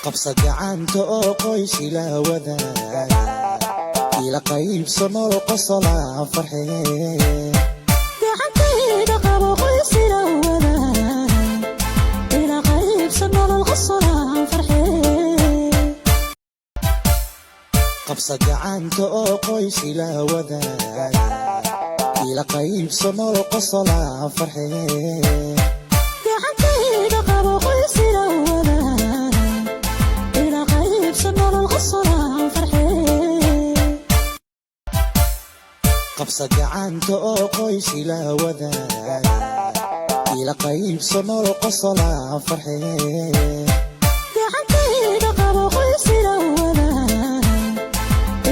qabsa gacanta oo qoys ila wadaag ila qaybso nolol qosla farxee gacantayda qabo qoys ila wadaag ila qaybso nolol qosla farxee qabsa gacanta oo qoys ila wadaag ila qaybso nolol qosla farxee gacantayda qabo qoys ila wadaag ila qaybso nolol qosla farxee qabsa gacanta oo qoys ila wadaag ila qaybso nolol qosla farxee gacantayda qabo qoys ila wadaag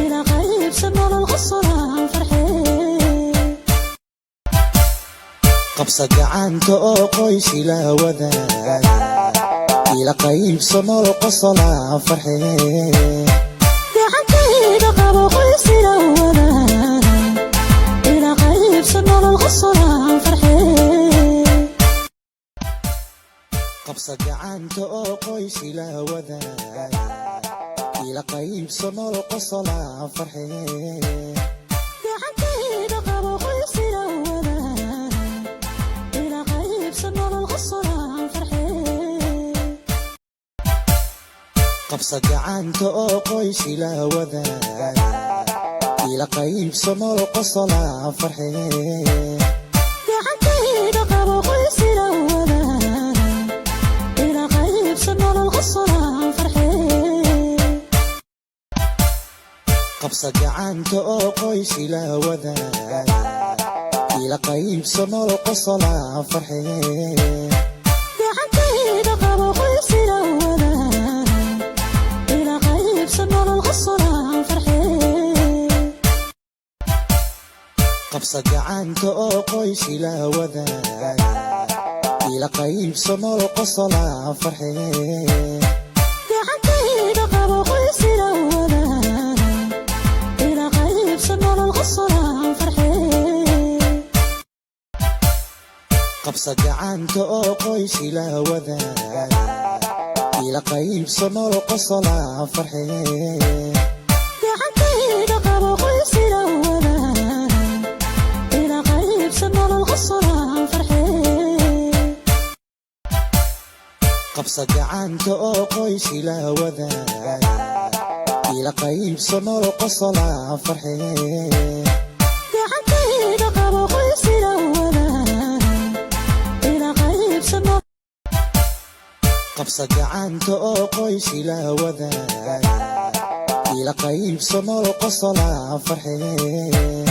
ila qaybso nolol qosla farxee qabsa gacanta oo qoys ila wadaag ila qaybso nolol qosla farxee gacantayda qabo qoys ila wadaag ila qaybso nolol qosla farxee qabsa gacanta oo qoys ila wadaag ila qaybso nolol qosla farxee gacantayda qabo qoys ila wadaag ila qaybso nolol qosla farxee qabsa gacanta oo qoys ila wadaag ila qaybso nolol qosla farxee gacantayda qabo qoys ila wadaag ila qaybso nolol qosla farxee qabsa gacanta oo qoys ila wadaag ila qaybso nolol qosla farxee gacantayda qabo qoys ila wadaag ila qaybso nolol qosla farxee qabsa gacanta oo qoys ila wadaag ila qaybso nolol qosla farxee gacantayda qabo qoys ila wadaag ila qaybso nolol qosla farxee qabsa gacanta oo qoys ila wadaag ila qaybso nolol qosla farxee gacantayda qabo qoys ila wadaag ila qaybso nolol qosla farxee qabsa gacanta oo qoys ila wadaag ila qaybso nolol qosla farxee gacantayda qabo qoys ila wadaag ila qaybso nolol qabsa gacanta oo qoys ila wadaag ila qaybso nolol qosla farxee